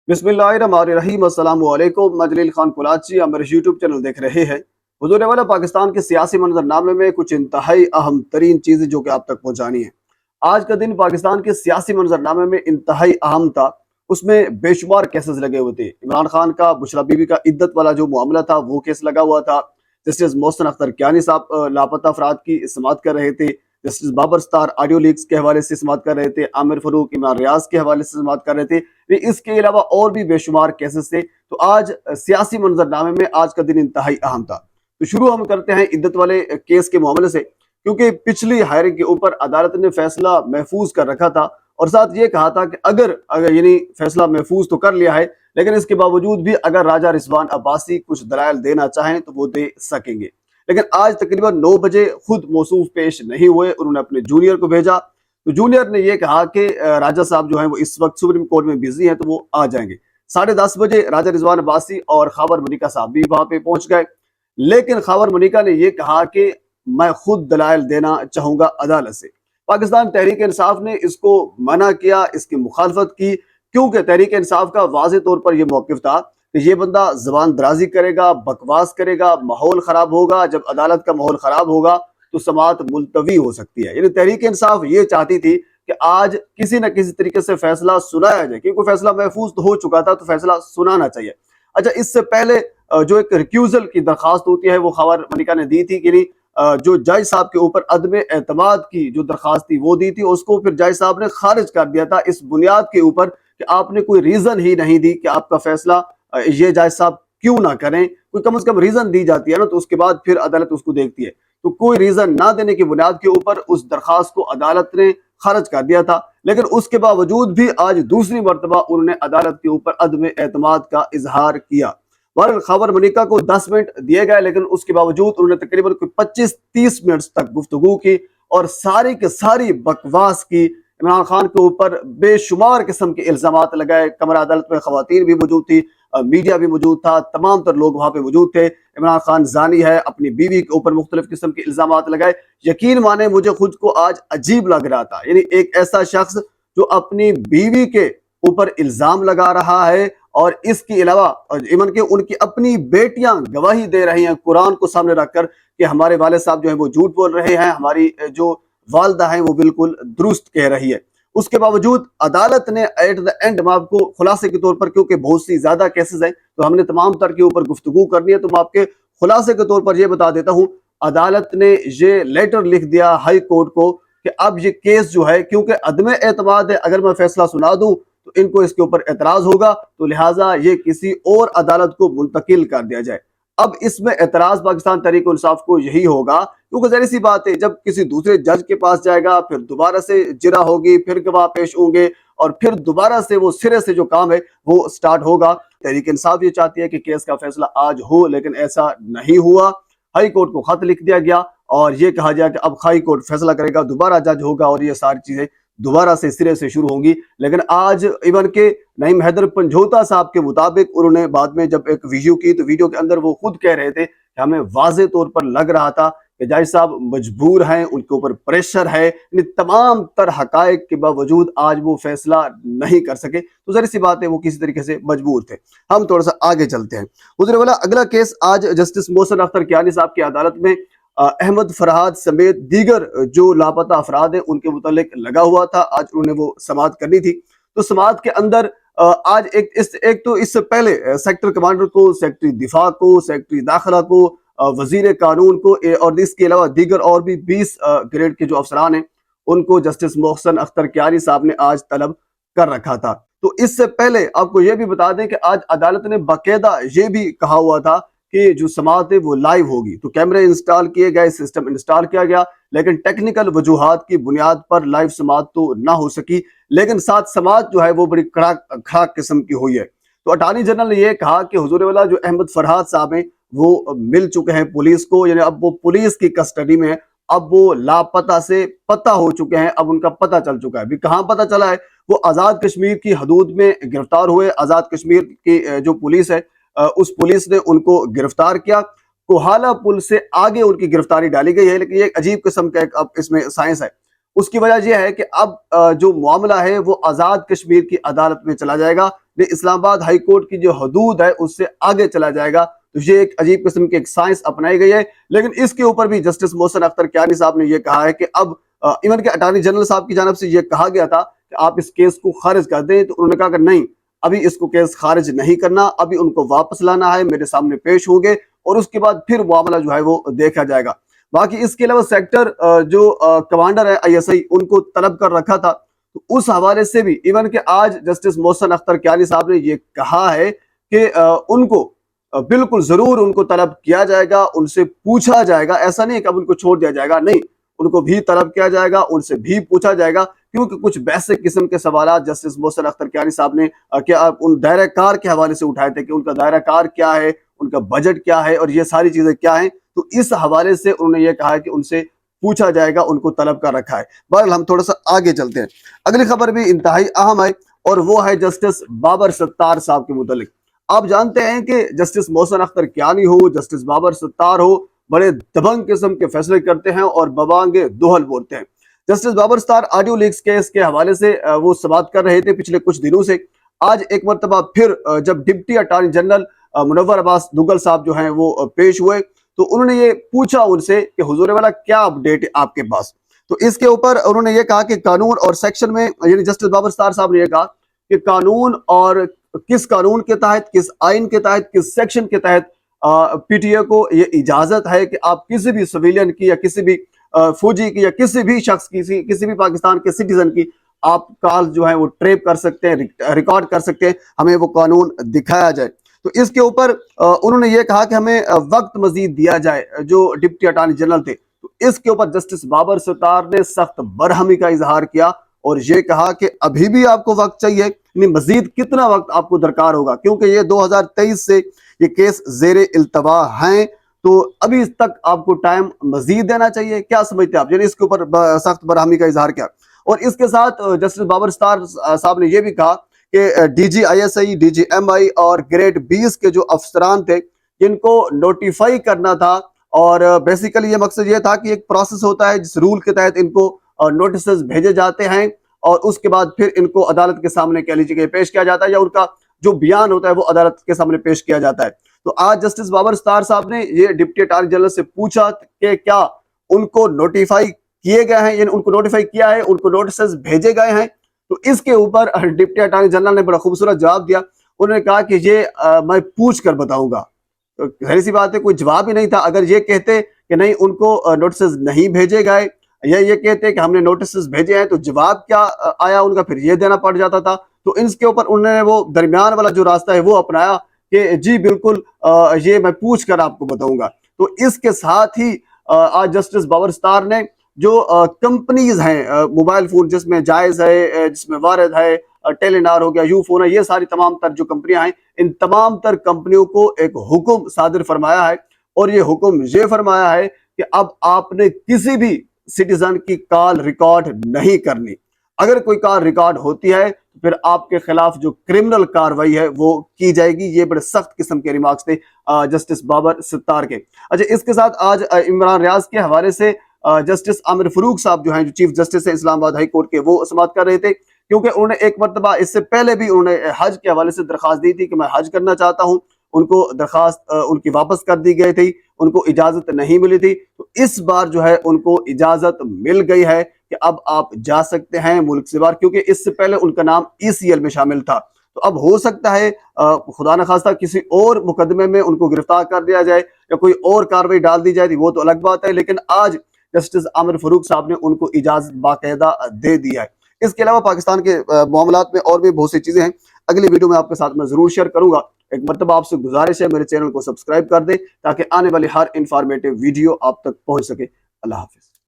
बिस्मिल्लाहिर्रहमानिर्रहीम। अस्सलाम वालेकुम। मैं जलील खान कुलाची, आप मेरे यूट्यूब चैनल देख रहे हैं। हुजूर वाला पाकिस्तान के सियासी मंजरनामे में कुछ इंतहाई अहम तरीन चीज़ें जो कि आप तक पहुँचानी है। आज का दिन पाकिस्तान के सियासी मंजरनामे में इंतहाई अहम था। उसमें बेशुमार केसेस लगे हुए थे। इमरान खान का, बुशरा बीबी का इद्दत वाला जो मामला था वो केस लगा हुआ था। जस्टिस मोहसिन अख्तर कियानी साहब लापता अफराद की समाअत कर रहे थे। Justice Babar Sattar audio leaks के हवाले से समाअत कर रहे थे। आमिर फरूक, इमरान रियाज के हवाले से समाअत कर रहे थे। इसके अलावा और भी बेशुमार केसेस थे। तो आज सियासी मंजरनामे में आज का दिन इंतहाई अहम था। तो शुरू हम करते हैं इद्दत वाले केस के मामले से, क्योंकि पिछली हायरिंग के ऊपर अदालत ने फैसला महफूज कर रखा था और साथ ये कहा था कि अगर यानी फैसला महफूज तो कर लिया है, लेकिन इसके बावजूद भी अगर राजा रिजवान अब्बासी कुछ दलाइल देना चाहें तो वो दे सकेंगे। लेकिन आज तकरीबन 9 बजे खुद मौसूफ पेश नहीं हुए, उन्होंने अपने जूनियर को भेजा। तो जूनियर ने ये कहा कि राजा साहब जो है वो इस वक्त सुप्रीम कोर्ट में बिजी हैं, तो वो आ जाएंगे। 10:30 बजे राजा रिजवान अब्बासी और खैबर मुनीका साहब भी वहां पे पहुंच गए। लेकिन खैबर मुनीका ने ये कहा कि मैं खुद दलाइल देना चाहूंगा अदालत से। पाकिस्तान तहरीक इंसाफ ने इसको मना किया, इसकी मुखालफत की, क्योंकि तहरीक इंसाफ का वाज़ेह तौर पर यह मौक़िफ़ था कि ये बंदा ज़बान दराजी करेगा, बकवास करेगा, माहौल ख़राब होगा। जब अदालत का माहौल ख़राब होगा तो समाअत मुलतवी हो सकती है। यानी तहरीक इंसाफ ये चाहती थी कि आज किसी न किसी तरीके से फैसला सुनाया जाए, क्योंकि फैसला महफूज तो हो चुका था, तो फैसला सुनाना चाहिए। अच्छा, इससे पहले जो एक रिक्यूजल की दरखास्त होती है वो खैबर मुनीका ने दी थी कि नहीं, जो जज साहब के ऊपर अदम एतमाद की जो दरखास्त थी वो दी थी, उसको फिर जज साहब ने खारिज कर दिया था इस बुनियाद के ऊपर कि आपने कोई रीजन ही नहीं दी कि आपका फैसला ये जज साहब क्यों ना करें। कोई कम से कम रीजन दी जाती है ना, तो उसके बाद फिर अदालत उसको देखती है। तो कोई रीजन ना देने की बुनियाद के ऊपर उस दरखास्त को अदालत ने खारिज कर दिया था। लेकिन उसके बावजूद भी आज दूसरी मरतबा उन्होंने अदालत के ऊपर अदम एतमाद का इजहार किया। बहरहाल खैबर मुनीका को 10 मिनट दिए गए, लेकिन उसके बावजूद उन्होंने तकरीबन 25-30 मिनट तक गुफ्तगू की और सारी के सारी बकवास की। इमरान खान के ऊपर बेशुमार किस्म के इल्जामात लगाए। कमरा अदालत में खवातीन भी मौजूद थी, मीडिया भी मौजूद था, तमाम तर लोग वहां पे मौजूद थे। इमरान खान जानी है, अपनी बीवी के ऊपर मुख्तलिफ किस्म के इल्जामात लगाए। यकीन माने मुझे खुद को आज अजीब लग रहा था। यानी एक ऐसा शख्स जो अपनी बीवी के ऊपर इल्जाम लगा रहा है और इसके अलावा इवन के उनकी अपनी बेटियां गवाही दे रही हैं कुरान को सामने रखकर कि हमारे वाले साहब जो है वो झूठ बोल रहे हैं, हमारी जो वालदा है वो बिल्कुल दुरुस्त कह रही है। उसके बावजूद अदालत ने एट द एंड, मैं आपको खुलासे के तौर पर, क्योंकि बहुत सी ज्यादा केसेस हैं तो हमने तमाम तर के ऊपर गुफ्तगू करनी है, तो मैं आपके खुलासे के तौर पर यह बता देता हूं। अदालत ने ये लेटर लिख दिया हाई कोर्ट को कि अब ये केस जो है, क्योंकि अदम एतमाद है, अगर मैं फैसला सुना दूं तो इनको इसके ऊपर एतराज होगा, तो लिहाजा ये किसी और अदालत को मुंतकिल कर दिया जाए। अब इसमें एतराज पाकिस्तान तहरीक इंसाफ को यही होगा, क्योंकि जाहिर सी बात है जब किसी दूसरे जज के पास जाएगा, फिर दोबारा से जिरा होगी, फिर गवाह पेश होंगे और फिर दोबारा से वो सिरे से जो काम है वो स्टार्ट होगा। तहरीक इंसाफ ये चाहती है कि केस का फैसला आज हो, लेकिन ऐसा नहीं हुआ। हाई कोर्ट को खत लिख दिया गया और ये कहा गया कि अब हाई कोर्ट फैसला करेगा, दोबारा जज होगा और ये सारी चीजें दोबारा से सिरे से शुरू होंगी। लेकिन आज इवन के नईम हैदर पंजोता साहब के मुताबिक उन्होंने बाद में जब एक वीडियो की, तो वीडियो के अंदर वो खुद कह रहे थे कि हमें वाज़े तौर पर लग रहा था कि जज साहब मजबूर हैं, उनके ऊपर प्रेशर है, तमाम तर हकायक के बावजूद आज वो फैसला नहीं कर सके। तो जरी सी बात है वो किसी तरीके से मजबूर थे। हम थोड़ा सा आगे चलते हैं। हुज़ूर वाला अगला केस आज जस्टिस मोहसिन अख्तर कियानी साहब की अदालत में अहमद फरहाद समेत दीगर जो लापता अफराद हैं उनके मुतालिक लगा हुआ था। आज उन्होंने वो समाअत करनी थी। तो समाअत के अंदर आज एक तो इससे पहले सेक्टर कमांडर को, सेक्रेटरी दिफा को, सेक्रेटरी दाखिला को, वजीर कानून को और इसके अलावा दीगर और भी 20 ग्रेड के जो अफसरान हैं उनको जस्टिस मोहसिन अख्तर कियानी साहब ने आज तलब कर रखा था। तो इससे पहले आपको यह भी बता दें कि आज अदालत ने बाकायदा ये भी कहा हुआ था कि जो समाअत है वो लाइव होगी। तो कैमरे इंस्टॉल किए गए, सिस्टम इंस्टॉल किया गया, लेकिन टेक्निकल वजूहात की बुनियाद पर लाइव समाअत तो ना हो सकी। लेकिन साथ समाअत जो है वो बड़ी खड़ाक किस्म की हुई है। तो अटॉर्नी जनरल ने यह कहा कि हुजूर वाला जो अहमद फरहाद साहब हैं वो मिल चुके हैं पुलिस को, यानी अब वो पुलिस की कस्टडी में है। अब वो लापता से पता हो चुके हैं, अब उनका पता चल चुका है। अभी कहाँ पता चला है? वो आज़ाद कश्मीर की हदूद में गिरफ्तार हुए। आज़ाद कश्मीर की जो पुलिस है उस पुलिस ने उनको गिरफ्तार किया। कोहाला पुल से आगे उनकी गिरफ्तारी डाली गई है। लेकिन ये एक अजीब किस्म का अब इसमें साइंस है। اس کی وجہ یہ ہے کہ اب جو معاملہ ہے وہ آزاد کشمیر کی عدالت میں چلا جائے گا، اسلام آباد ہائی کورٹ کی جو حدود ہے اس سے آگے چلا جائے گا۔ تو یہ ایک عجیب قسم کی ایک سائنس اپنائی گئی ہے، لیکن اس کے اوپر بھی جسٹس محسن اختر کیانی صاحب نے یہ کہا ہے کہ اب ایون کہ اٹارنی جنرل صاحب کی جانب سے یہ کہا گیا تھا کہ آپ اس کیس کو خارج کر دیں، تو انہوں نے کہا کہ نہیں، ابھی اس کو کیس خارج نہیں کرنا، ابھی ان کو واپس لانا ہے، میرے سامنے پیش ہوں گے اور اس کے بعد پھر معاملہ جو ہے وہ دیکھا جائے گا۔ باقی اس کے علاوہ سیکٹر جو کمانڈر ہے آئی ایس آئی، ان کو طلب کر رکھا تھا، تو اس حوالے سے بھی ایون کہ آج جسٹس محسن اختر کیانی صاحب نے یہ کہا ہے کہ ان کو بالکل ضرور ان کو طلب کیا جائے گا، ان سے پوچھا جائے گا، ایسا نہیں کہ اب ان کو چھوڑ دیا جائے گا، نہیں، ان کو بھی طلب کیا جائے گا، ان سے بھی پوچھا جائے گا، کیونکہ کچھ بیسک قسم کے سوالات جسٹس محسن اختر کیانی صاحب نے کیا ان دائرہ کار کے حوالے سے اٹھائے تھے کہ ان کا دائرہ کار کیا ہے، ان کا بجٹ کیا ہے اور یہ ساری چیزیں کیا ہیں، تو اس حوالے سے انہوں نے یہ کہا ہے کہ ان سے پوچھا جائے گا، ان کو طلب کر رکھا ہے۔ بہرحال ہم تھوڑا سا آگے چلتے ہیں، اگلی خبر بھی انتہائی اہم ہے اور وہ ہے جسٹس بابر ستار صاحب کے متعلق۔ آپ جانتے ہیں کہ جسٹس محسن اختر کیانی ہو، جسٹس بابر ستار ہو، بڑے دبنگ قسم کے فیصلے کرتے ہیں اور ببانگے دوہل بولتے ہیں۔ جسٹس بابر ستار آڈیو لیکس کیس کے حوالے سے وہ سماعت کر رہے تھے پچھلے کچھ دنوں سے۔ آج ایک مرتبہ پھر جب ڈپٹی اٹارنی جنرل منور عباس دوگل صاحب جو ہیں وہ پیش ہوئے، تو انہوں نے یہ پوچھا ان سے کہ حضور والا کیا اپڈیٹ ہے آپ کے پاس؟ تو اس کے اوپر انہوں نے یہ کہا کہ قانون اور سیکشن میں، یعنی جسٹس بابر ستار صاحب نے یہ کہا کہ قانون اور کس قانون کے تحت، کس آئین کے تحت، کس سیکشن کے تحت پی ٹی اے کو یہ اجازت ہے کہ آپ کسی بھی سویلین کی یا کسی بھی فوجی کی یا کسی بھی شخص کی، کسی بھی پاکستان کے سٹیزن کی آپ کال جو ہے وہ ٹریپ کر سکتے ہیں، ریکارڈ کر سکتے ہیں، ہمیں وہ قانون دکھایا جائے۔ تو اس کے اوپر انہوں نے یہ کہا کہ ہمیں وقت مزید دیا جائے، جو ڈپٹی اٹارنی جنرل تھے۔ تو اس کے اوپر جسٹس بابر ستار نے سخت برہمی کا اظہار کیا اور یہ کہا کہ ابھی بھی آپ کو وقت چاہیے، یعنی مزید کتنا وقت آپ کو درکار ہوگا، کیونکہ یہ 2023 سے یہ کیس زیر التوا ہیں، تو ابھی تک آپ کو ٹائم مزید دینا چاہیے۔ کیا سمجھتے ہیں آپ؟ یعنی اس کے اوپر سخت برہمی کا اظہار کیا۔ اور اس کے ساتھ جسٹس بابر ستار صاحب نے یہ بھی کہا کہ D G I S I, D G M I اور گریڈ 20 کے جو افسران تھے، جن کو نوٹیفائی کرنا تھا، اور بیسیکلی یہ مقصد یہ تھا کہ ایک پروسیس ہوتا ہے جس رول کے تحت ان کو نوٹسز بھیجے جاتے ہیں اور اس کے بعد پھر ان کو عدالت کے سامنے کہہ لیجیے کہ پیش کیا جاتا ہے، یا ان کا جو بیان ہوتا ہے وہ عدالت کے سامنے پیش کیا جاتا ہے۔ تو آج جسٹس بابر ستار صاحب نے یہ ڈپٹی اٹارنی جنرل سے پوچھا کہ کیا ان کو نوٹیفائی کیے گئے ہیں، یعنی ان کو نوٹیفائی کیا ہے، ان کو نوٹسز بھیجے گئے ہیں؟ تو اس کے اوپر ڈپٹی اٹارنی جنرل نے بڑا خوبصورت جواب دیا۔ انہوں نے کہا کہ یہ میں پوچھ کر بتاؤں گا۔ تو ظاہر سی بات ہے کوئی جواب ہی نہیں تھا۔ اگر یہ کہتے کہ نہیں ان کو نوٹسز نہیں بھیجے گئے، یا یہ کہتے کہ ہم نے نوٹسز بھیجے ہیں، تو جواب کیا آیا ان کا؟ پھر یہ دینا پڑ جاتا تھا۔ تو اس کے اوپر انہوں نے وہ درمیان والا جو راستہ ہے وہ اپنایا کہ جی بالکل یہ میں پوچھ کر آپ کو بتاؤں گا۔ تو اس کے ساتھ ہی آج جسٹس بابر ستار نے جو کمپنیز ہیں موبائل فون جس میں جائز ہے، جس میں وارد ہے، ٹیلی نار ہو گیا، یو فون ہے، یہ ساری تمام تر جو کمپنیاں ہیں، ان تمام تر کمپنیوں کو ایک حکم صادر فرمایا ہے، اور یہ حکم یہ فرمایا ہے کہ اب آپ نے کسی بھی سٹیزن کی کال ریکارڈ نہیں کرنی۔ اگر کوئی کال ریکارڈ ہوتی ہے تو پھر آپ کے خلاف جو کرمنل کاروائی ہے وہ کی جائے گی۔ یہ بڑے سخت قسم کے ریمارکس تھے جسٹس بابر ستار کے۔ اچھا، اس کے ساتھ آج عمران ریاض کے حوالے سے جسٹس عامر فروق صاحب جو ہیں، جو چیف جسٹس ہیں اسلام آباد ہائی کورٹ کے، وہ سماعت کر رہے تھے، کیونکہ انہوں نے ایک مرتبہ اس سے پہلے بھی انہوں نے حج کے حوالے سے درخواست دی تھی کہ میں حج کرنا چاہتا ہوں۔ ان کو درخواست ان کی واپس کر دی گئی تھی، ان کو اجازت نہیں ملی تھی۔ تو اس بار جو ہے ان کو اجازت مل گئی ہے کہ اب آپ جا سکتے ہیں ملک سے باہر، کیونکہ اس سے پہلے ان کا نام ای سی ایل میں شامل تھا۔ تو اب ہو سکتا ہے خدا نخواستہ کسی اور مقدمے میں ان کو گرفتار کر دیا جائے یا کوئی اور کاروائی ڈال دی جائے، وہ تو الگ بات ہے، لیکن آج جسٹس عامر فروق صاحب نے ان کو اجازت باقاعدہ دے دیا ہے۔ اس کے علاوہ پاکستان کے معاملات میں اور بھی بہت سی چیزیں ہیں، اگلی ویڈیو میں آپ کے ساتھ میں ضرور شیئر کروں گا۔ ایک مرتبہ آپ سے گزارش ہے میرے چینل کو سبسکرائب کر دیں تاکہ آنے والی ہر انفارمیٹیو ویڈیو آپ تک پہنچ سکے۔ اللہ حافظ۔